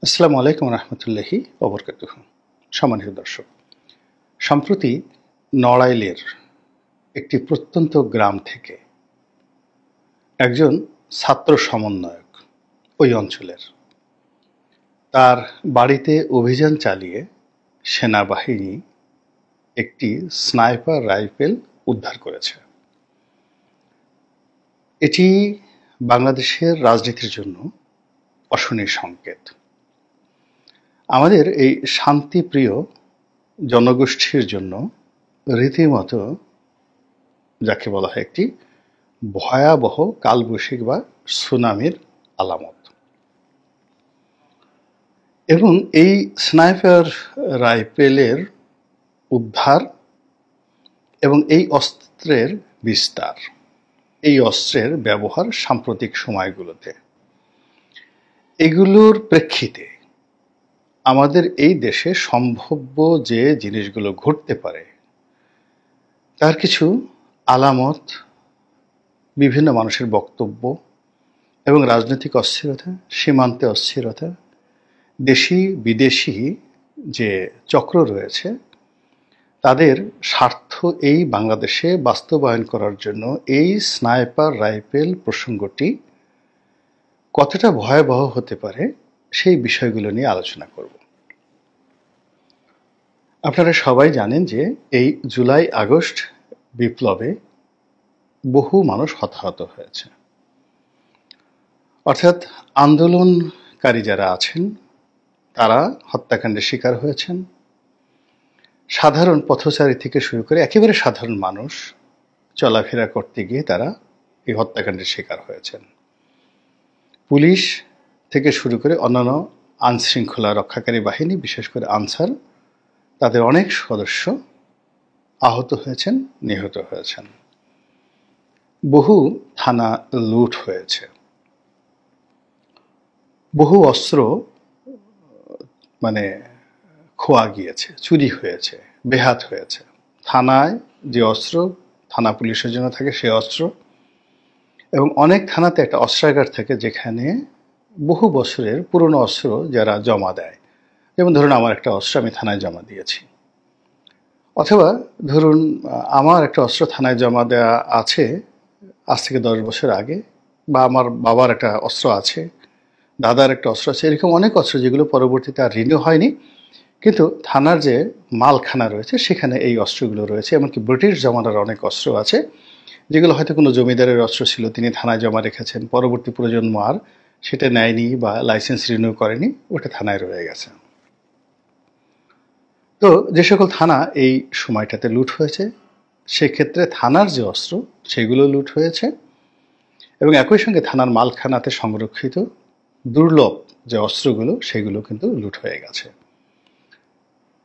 আসসালামু আলাইকুম রহমতুল্লাহি ওবরকাতুহু। সম্মানিত দর্শক, সম্প্রতি নড়াইলের একটি প্রত্যন্ত গ্রাম থেকে একজন ছাত্র সমন্বয়ক ওই অঞ্চলের তার বাড়িতে অভিযান চালিয়ে সেনাবাহিনী একটি স্নাইপার রাইফেল উদ্ধার করেছে। এটি বাংলাদেশের রাজনীতির জন্য অশনির সংকেত। আমাদের এই শান্তিপ্রিয় জনগোষ্ঠীর জন্য রীতিমতো যাকে বলা হয় একটি ভয়াবহ কালবৈশাখী বা সুনামির আলামত। এবং এই স্নাইপার রাইফেলের উদ্ধার এবং এই অস্ত্রের বিস্তার, এই অস্ত্রের ব্যবহার সাম্প্রতিক সময়গুলোতে, এগুলোর প্রেক্ষিতে আমাদের এই দেশে সম্ভাব্য যে জিনিসগুলো ঘটতে পারে তার কিছু আলামত, বিভিন্ন মানুষের বক্তব্য এবং রাজনৈতিক অস্থিরতা, সীমান্তে অস্থিরতা, দেশি বিদেশি যে চক্র রয়েছে তাদের স্বার্থ এই বাংলাদেশে বাস্তবায়ন করার জন্য এই স্নাইপার রাইফেল প্রসঙ্গটি কতটা ভয়াবহ হতে পারে সেই বিষয়গুলো নিয়ে আলোচনা করব। আপনারা সবাই জানেন যে এই জুলাই আগস্ট বিপ্লবে বহু মানুষ হতাহত হয়েছে, অর্থাৎ আন্দোলনকারী যারা আছেন তারা হত্যাকাণ্ডের শিকার হয়েছেন। সাধারণ পথচারী থেকে শুরু করে একেবারে সাধারণ মানুষ চলাফেরা করতে গিয়ে তারা এই হত্যাকাণ্ডের শিকার হয়েছেন। পুলিশ থেকে শুরু করে অন্যান্য আইনশৃঙ্খলা রক্ষাকারী বাহিনী, বিশেষ করে আনসার, তাদের অনেক সদস্য আহত হয়েছেন, নিহত হয়েছেন। বহু থানা লুট হয়েছে, বহু অস্ত্র খোয়া গিয়েছে, চুরি হয়েছে, বেহাত হয়েছে। থানায় যে অস্ত্র থানা পুলিশের জন্য থাকে সে অস্ত্র, এবং অনেক থানাতে একটা অস্ত্রাগার থাকে যেখানে বহু বছরের পুরনো অস্ত্র যারা জমা দেয়, যেমন ধরুন আমার একটা অস্ত্র আমি থানায় জমা দিয়েছি, অথবা ধরুন আমার একটা অস্ত্র থানায় জমা দেওয়া আছে আজ থেকে 10 বছর আগে, বা আমার বাবার একটা অস্ত্র আছে, দাদার একটা অস্ত্র আছে, এরকম অনেক অস্ত্র যেগুলো পরবর্তীতে আর রিনিউ হয়নি, কিন্তু থানার যে মালখানা রয়েছে সেখানে এই অস্ত্রগুলো রয়েছে। এমনকি ব্রিটিশ জমানার অনেক অস্ত্র আছে যেগুলো হয়তো কোনো জমিদারের অস্ত্র ছিল, তিনি থানায় জমা রেখেছেন, পরবর্তী প্রজন্ম আর সেটা নেয়নি বা লাইসেন্স রিনিউ করেনি, ওটা থানায় রয়ে গেছে। তো যে সকল থানা এই সময়টাতে লুট হয়েছে সেক্ষেত্রে থানার যে অস্ত্র সেগুলো লুট হয়েছে, এবং একই সঙ্গে থানার মালখানাতে সংরক্ষিত দুর্লভ যে অস্ত্রগুলো সেগুলো কিন্তু লুট হয়ে গেছে।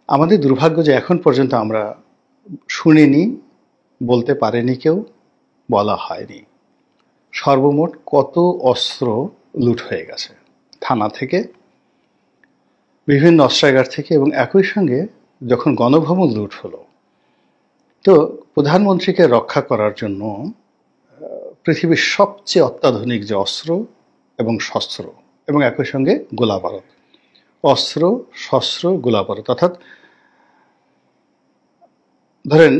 আমাদের দুর্ভাগ্য যে এখন পর্যন্ত আমরা শুনিনি, বলতে পারেনি কেউ, বলা হয়নি সর্বমোট কত অস্ত্র লুট হয়ে গেছে থানা থেকে, বিভিন্ন অস্ত্রাগার থেকে। এবং একই সঙ্গে যখন গণভবন লুট হলো, তো প্রধানমন্ত্রীকে রক্ষা করার জন্য পৃথিবীর সবচেয়ে অত্যাধুনিক যে অস্ত্র এবং শস্ত্র, এবং একই সঙ্গে গোলাবারুদ, অস্ত্র শস্ত্র গোলাবারুদ, অর্থাৎ ধরেন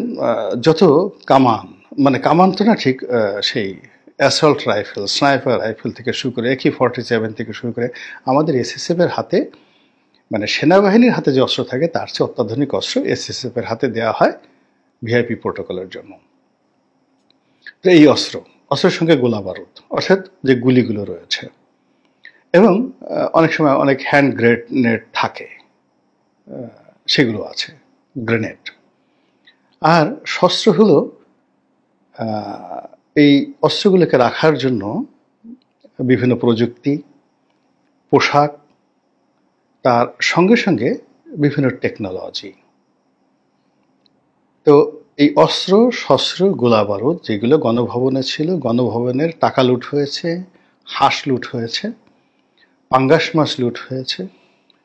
যত কামান, কামান তো না ঠিক, সেই অ্যাসল্ট রাইফেল, স্নাইপার রাইফেল থেকে শুরু করে AK-47 থেকে শুরু করে আমাদের SSF এর হাতে, সেনাবাহিনীর হাতে যে অস্ত্র থাকে তার চেয়ে অত্যাধুনিক অস্ত্র SSF এর হাতে দেওয়া হয় ভিআইপি প্রোটোকলের জন্য। তো এই অস্ত্রের সঙ্গে গোলাবারুদ, অর্থাৎ যে গুলিগুলো রয়েছে, এবং অনেক সময় অনেক হ্যান্ড গ্রেনেড থাকে, সেগুলো আছে, গ্রেনেড। আর শস্ত্র হলো এই অস্ত্রগুলোকে রাখার জন্য বিভিন্ন প্রযুক্তি, পোশাক, তার সঙ্গে সঙ্গে বিভিন্ন টেকনোলজি। তো এই অস্ত্র শস্ত্র গোলাবারুদ যেগুলো গণভবনে ছিল, গণভবনের টাকা লুট হয়েছে, হাঁস লুট হয়েছে, পাঙ্গাস মাছ লুট হয়েছে,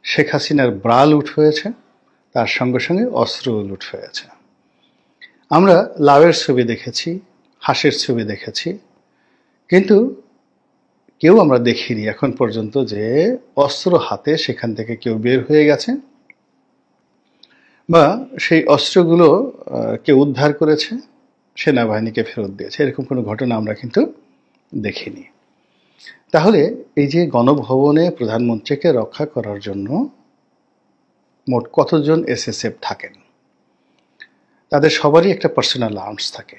শেখ হাসিনার ব্রা লুট হয়েছে, তার সঙ্গে সঙ্গে অস্ত্র লুট হয়েছে। আমরা লাউয়ের ছবি দেখেছি, হাঁসের ছবি দেখেছি, কিন্তু কেউ আমরা দেখিনি এখন পর্যন্ত যে অস্ত্র হাতে সেখান থেকে কেউ বের হয়ে গেছে বা সেই অস্ত্রগুলো কেউ উদ্ধার করেছে, সেনাবাহিনীকে ফেরত দিয়েছে, এরকম কোনো ঘটনা আমরা কিন্তু দেখিনি। তাহলে এই যে গণভবনে প্রধানমন্ত্রীকে রক্ষা করার জন্য মোট কতজন এসএসএফ থাকেন? তাদের সবারই একটা পার্সোনাল আর্মস থাকে,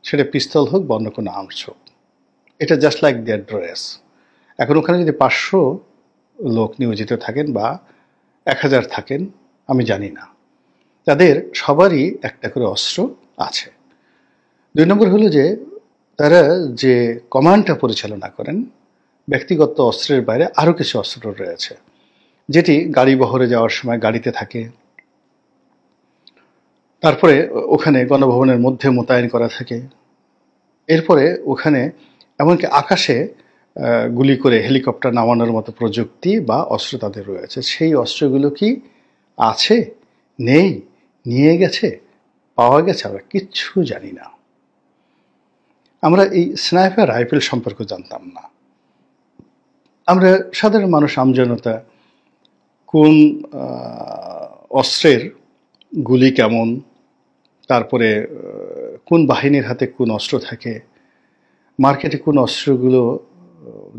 সেটা পিস্তল হোক বা অন্য কোনো আর্মস হোক। এটা জাস্ট লাইক দেয়ার ড্রেস। এখন ওখানে যদি 500 লোক নিয়োজিত থাকেন বা 1000 থাকেন, আমি জানি না, তাদের সবারই একটা করে অস্ত্র আছে। 2 নম্বর হলো যে তারা যে কমান্ডটা পরিচালনা করেন, ব্যক্তিগত অস্ত্রের বাইরে আরও কিছু অস্ত্র রয়েছে, যেটি গাড়ি বহরে যাওয়ার সময় গাড়িতে থাকে, তারপরে ওখানে গণভবনের মধ্যে মোতায়েন করা থাকে, এরপরে ওখানে এমনকি আকাশে গুলি করে হেলিকপ্টার নামানোর মতো প্রযুক্তি বা অস্ত্র তাদের রয়েছে। সেই অস্ত্রগুলো কি আছে, নেই, নিয়ে গেছে, পাওয়া গেছে, আমরা কিচ্ছু জানি না। আমরা এই স্নাইপার রাইফেল সম্পর্কে জানতাম না। আমরা সাধারণ মানুষ, আমজনতা, কোন অস্ত্রের গুলি কেমন, তারপরে কোন বাহিনীর হাতে কোন অস্ত্র থাকে, মার্কেটে কোন অস্ত্রগুলো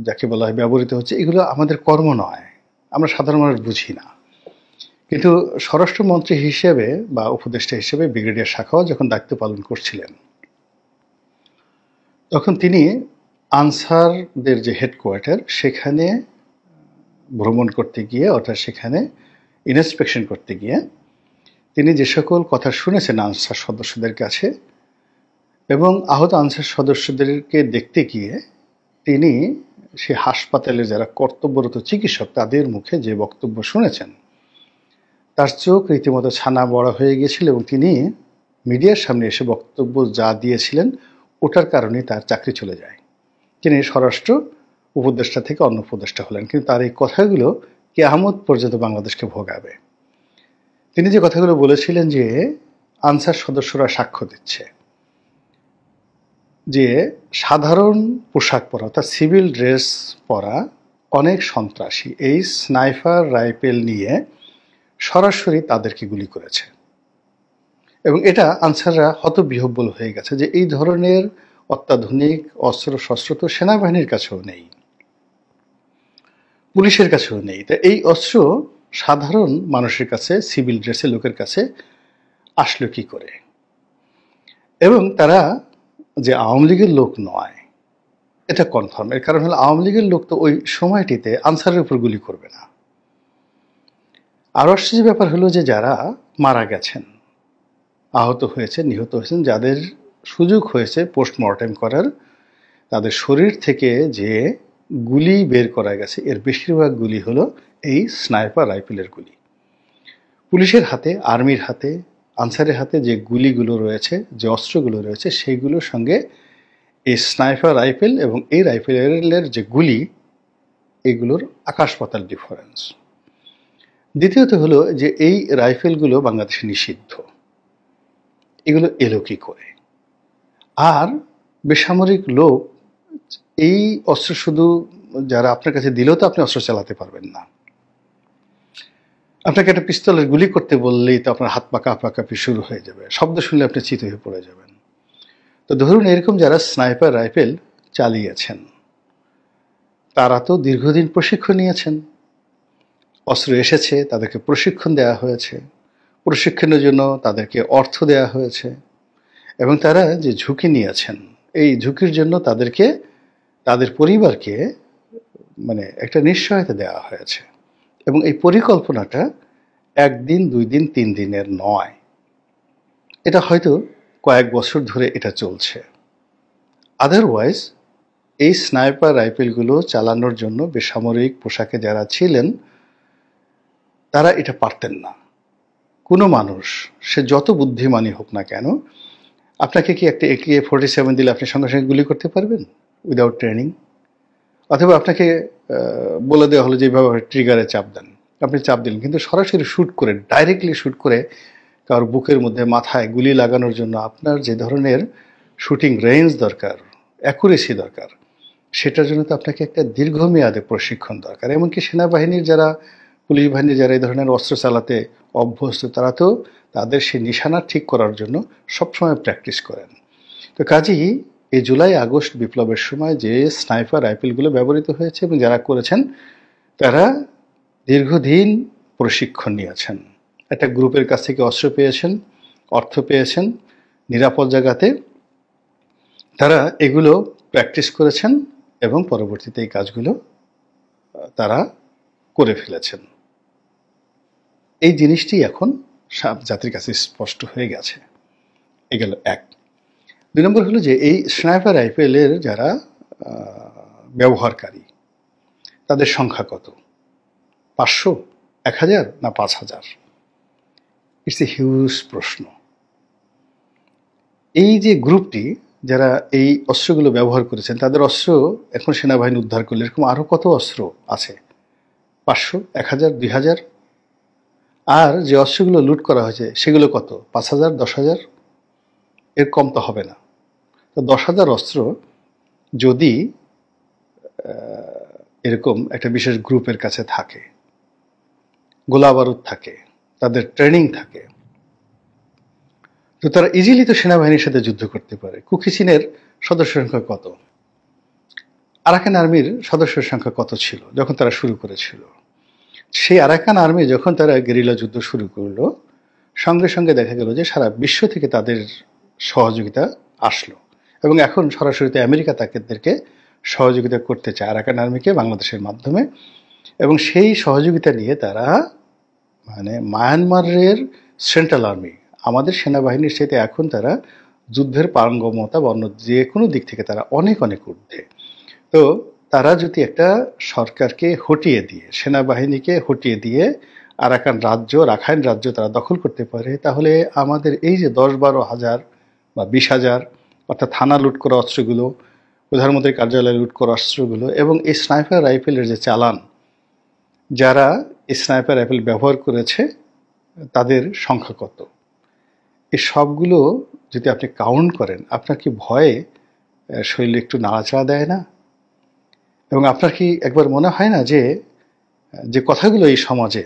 যাকে বলা হয় ব্যবহৃত হচ্ছে, এগুলো আমাদের কর্ম নয়, আমরা সাধারণ মানুষ বুঝি না। কিন্তু স্বরাষ্ট্রমন্ত্রী হিসেবে বা উপদেষ্টা হিসেবে ব্রিগেডিয়ার শাখাওয়াত যখন দায়িত্ব পালন করছিলেন, তখন তিনি আনসারদের যে হেডকোয়ার্টার সেখানে ভ্রমণ করতে গিয়ে, অর্থাৎ সেখানে ইন্সপেকশন করতে গিয়ে তিনি যে সকল কথা শুনেছেন আনসার সদস্যদের কাছে এবং আহত আনসার সদস্যদেরকে দেখতে গিয়ে তিনি সে হাসপাতালে যারা কর্তব্যরত চিকিৎসক তাদের মুখে যে বক্তব্য শুনেছেন, তার চোখ রীতিমতো ছানা বড়া হয়ে গিয়েছিল এবং তিনি মিডিয়ার সামনে এসে বক্তব্য যা দিয়েছিলেন ওটার কারণে তার চাকরি চলে যায়। তিনি স্বরাষ্ট্র উপদেষ্টা থেকে অন্য উপদেষ্টা হলেন, কিন্তু তার এই কথাগুলো কিয়ামত পর্যন্ত বাংলাদেশকে ভোগাবে। তিনি যে কথাগুলো বলেছিলেন যে আনসার সদস্যরা সাক্ষ্য দিচ্ছে যে সাধারণ পোশাক পরা, অর্থাৎ সিভিল ড্রেস পরা অনেক সন্ত্রাসী এই স্নাইপার রাইফেল নিয়ে সরাসরি তাদেরকে গুলি করেছে এবং এটা আনসাররা হতবিহ্বল হয়ে গেছে যে এই ধরনের অত্যাধুনিক অস্ত্র শস্ত্র তো সেনাবাহিনীর কাছেও নেই, পুলিশের কাছেও নেই। তা এই অস্ত্র সাধারণ মানুষের কাছে, সিভিল ড্রেসের লোকের কাছে আসলো কি করে? এবং তারা যে আওয়ামী লীগের লোক নয় এটা কনফার্ম। এর কারণ হলো আওয়ামী লীগের লোক তো ওই সময়টিতে আনসারের উপর গুলি করবে না। আরও আশ্চর্য ব্যাপার হলো যে যারা মারা গেছেন, আহত হয়েছেন, নিহত হয়েছেন, যাদের সুযোগ হয়েছে পোস্টমর্টেম করার, তাদের শরীর থেকে যে গুলি বের করা গেছে এর বেশিরভাগ গুলি হলো এই স্নাইপার রাইফেলের গুলি। পুলিশের হাতে, আর্মির হাতে, আনসারের হাতে যে গুলিগুলো রয়েছে, যে অস্ত্রগুলো রয়েছে, সেইগুলোর সঙ্গে এই স্নাইপার রাইফেল এবং এই রাইফেলের যে গুলি, এগুলোর আকাশ পাতাল ডিফারেন্স। দ্বিতীয়ত হলো যে এই রাইফেলগুলো বাংলাদেশে নিষিদ্ধ, এগুলো এলো কি করে? আর বেসামরিক লোক এই অস্ত্র শুধু যারা আপনার কাছে দিলেও তো আপনি অস্ত্র চালাতে পারবেন না। আপনাকে একটা পিস্তলের গুলি করতে বললেই তো আপনার হাত পা কাঁপাকাঁপি শুরু হয়ে যাবে, শব্দ শুনলে আপনি চিত হয়ে পড়ে যাবেন। তো ধরুন এরকম যারা স্নাইপার রাইফেল চালিয়েছেন তারা তো দীর্ঘদিন প্রশিক্ষণ নিয়েছেন, অস্ত্র এসেছে, তাদেরকে প্রশিক্ষণ দেওয়া হয়েছে, প্রশিক্ষণের জন্য তাদেরকে অর্থ দেওয়া হয়েছে এবং তারা যে ঝুঁকি নিয়েছেন এই ঝুঁকির জন্য তাদেরকে, তাদের পরিবারকে মানে একটা নিশ্চয়তা দেওয়া হয়েছে এবং এই পরিকল্পনাটা 1 দিন 2 দিন 3 দিনের নয়, এটা হয়তো কয়েক বছর ধরে এটা চলছে। আদারওয়াইজ এই স্নাইপার রাইফেলগুলো চালানোর জন্য বেসামরিক পোশাকে যারা ছিলেন তারা এটা পারতেন না। কোনো মানুষ সে যত বুদ্ধিমানই হোক না কেন, আপনাকে কি একটা AK-47 দিলে আপনি সঙ্গে সঙ্গে গুলি করতে পারবেন উইদাউট ট্রেনিং? অথবা আপনাকে বলে দেওয়া হলো যে এইভাবে ট্রিগারে চাপ দেন, আপনি চাপ দিলেন, কিন্তু সরাসরি শ্যুট করে, ডাইরেক্টলি শ্যুট করে কারোর বুকের মধ্যে মাথায় গুলি লাগানোর জন্য আপনার যে ধরনের শুটিং রেঞ্জ দরকার, অ্যাকুরেসি দরকার, সেটার জন্য তো আপনাকে একটা দীর্ঘমেয়াদে প্রশিক্ষণ দরকার। এমনকি সেনাবাহিনীর যারা, পুলিশ বাহিনীর যারা এই ধরনের অস্ত্র চালাতে অভ্যস্ত, তারা তো তাদের সেই নিশানা ঠিক করার জন্য সবসময় প্র্যাকটিস করেন। তো কাজেই এই জুলাই আগস্ট বিপ্লবের সময় যে স্নাইপার রাইফেলগুলো ব্যবহৃত হয়েছে এবং যারা করেছেন তারা দীর্ঘদিন প্রশিক্ষণ নিয়েছেন, একটা গ্রুপের কাছ থেকে অস্ত্র পেয়েছেন, অর্থ পেয়েছেন, নিরাপদ জায়গাতে তারা এগুলো প্র্যাকটিস করেছেন এবং পরবর্তীতে এই কাজগুলো তারা করে ফেলেছেন। এই জিনিসটি এখন জাতির কাছে স্পষ্ট হয়ে গেছে। এ গেল এক। ২ নম্বর হলো যে এই স্নাইপার রাইফেলের যারা ব্যবহারকারী তাদের সংখ্যা কত? ৫০০, ১০০০ না ৫০০০? ইটস এ হিউজ প্রশ্ন। এই যে গ্রুপটি যারা এই অস্ত্রগুলো ব্যবহার করেছেন তাদের অস্ত্র এখন সেনাবাহিনী উদ্ধার করলে এরকম আরও কত অস্ত্র আছে? ৫০০, ১০০০, ২০০০? আর যে অস্ত্রগুলো লুট করা হয়েছে সেগুলো কত? ৫০০০, ১০০০০? এর কম তো হবে না। তো ১০,০০০ অস্ত্র যদি এরকম একটা বিশেষ গ্রুপের কাছে থাকে, গোলা বারুদ থাকে, তাদের ট্রেনিং থাকে, তো তারা ইজিলি তো সেনাবাহিনীর সাথে যুদ্ধ করতে পারে। কুকি চীনের সদস্য সংখ্যা কত? আরাকান আর্মির সদস্যের সংখ্যা কত ছিল যখন তারা শুরু করেছিল? সেই আরাকান আর্মি যখন তারা গেরিলা যুদ্ধ শুরু করলো, সঙ্গে সঙ্গে দেখা গেল যে সারা বিশ্ব থেকে তাদের সহযোগিতা আসলো এবং এখন সরাসরি আমেরিকা তাদেরকে সহযোগিতা করতে চায় আরাকান আর্মিকে বাংলাদেশের মাধ্যমে। এবং সেই সহযোগিতা নিয়ে তারা মানে মায়ানমারের সেন্ট্রাল আর্মি, আমাদের সেনাবাহিনীর সাথে এখন তারা যুদ্ধের পারঙ্গমতা বা অন্য যে কোনো দিক থেকে তারা অনেক অনেক ঊর্ধ্বে। তো তারা যদি একটা সরকারকে হটিয়ে দিয়ে, সেনাবাহিনীকে হটিয়ে দিয়ে আরাকান রাজ্য, রাখাইন রাজ্য তারা দখল করতে পারে, তাহলে আমাদের এই যে ১০-১২ হাজার বা ২০,০০০ অর্থাৎ থানা লুট করা অস্ত্রগুলো, প্রধানমন্ত্রীর কার্যালয়ে লুট করা অস্ত্রগুলো এবং এই স্নাইপার রাইফেলের যে চালান, যারা এই স্নাইপার রাইফেল ব্যবহার করেছে তাদের সংখ্যা কত, এই সবগুলো যদি আপনি কাউন্ট করেন, আপনার কি ভয়ে শরীরে একটু নাড়াচাড়া দেয় না? এবং আপনার কি একবার মনে হয় না যে যে কথাগুলো এই সমাজে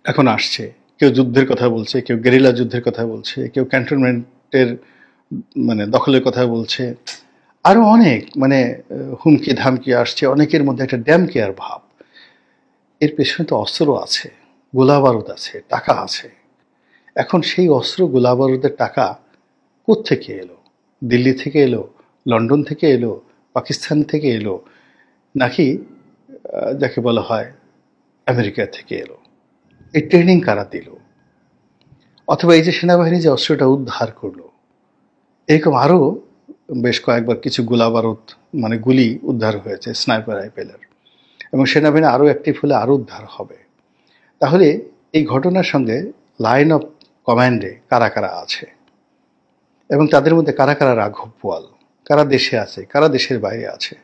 এখন আসছে, কেউ যুদ্ধের কথা বলছে, কেউ গেরিলা যুদ্ধের কথা বলছে, কেউ ক্যান্টনমেন্টের মানে দখলের কথা বলছে, আরও অনেক মানে হুমকি ধামকি আসছে, অনেকের মধ্যে একটা ড্যাম কেয়ার ভাব। এর পেছনে তো অস্ত্র আছে, গোলা বারুদ আছে, টাকা আছে। এখন সেই অস্ত্র গোলা বারুদের টাকা কোত্থেকে এলো? দিল্লি থেকে এলো, লন্ডন থেকে এলো, পাকিস্তান থেকে এলো, নাকি যাকে বলা হয় আমেরিকা থেকে এলো? এই ট্রেনিং কারা দিল? অথবা এই যে সেনাবাহিনী যে অস্ত্রটা উদ্ধার করলো, এরকম আরও বেশ কয়েকবার কিছু গোলা বারুদ মানে গুলি উদ্ধার হয়েছে স্নাইপার রাইফেলের, এবং সেনাবাহিনী আরও অ্যাক্টিভ হলে আরও উদ্ধার হবে। তাহলে এই ঘটনার সঙ্গে লাইন অফ কমান্ডে কারা কারা আছে এবং তাদের মধ্যে কারা কারা রাঘব বোয়াল, কারা দেশে আছে, কারা দেশের বাইরে আছে,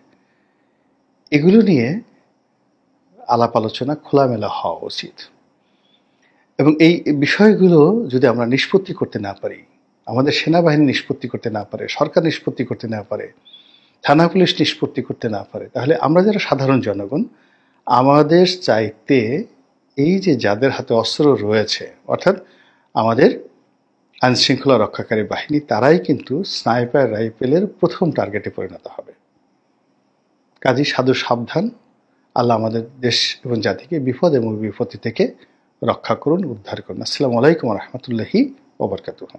এগুলো নিয়ে আলাপ আলোচনা খোলামেলা হওয়া উচিত। এবং এই বিষয়গুলো যদি আমরা নিষ্পত্তি করতে না পারি, আমাদের সেনাবাহিনী নিষ্পত্তি করতে না পারে, সরকার নিষ্পত্তি করতে না পারে, থানা পুলিশ নিষ্পত্তি করতে না পারে, তাহলে আমরা যারা সাধারণ জনগণ, আমাদের চাইতে এই যে যাদের হাতে অস্ত্র রয়েছে, অর্থাৎ আমাদের আইনশৃঙ্খলা রক্ষাকারী বাহিনী, তারাই কিন্তু স্নাইপার রাইফেলের প্রথম টার্গেটে পরিণত হবে। কাজেই সাধু সাবধান। আল্লাহ আমাদের দেশ এবং জাতিকে বিপদ এবং বিপত্তি থেকে রক্ষা করুন, উদ্ধার করুন। আসসালামু আলাইকুম ওয়া রাহমাতুল্লাহি ওয়া বারাকাতুহু।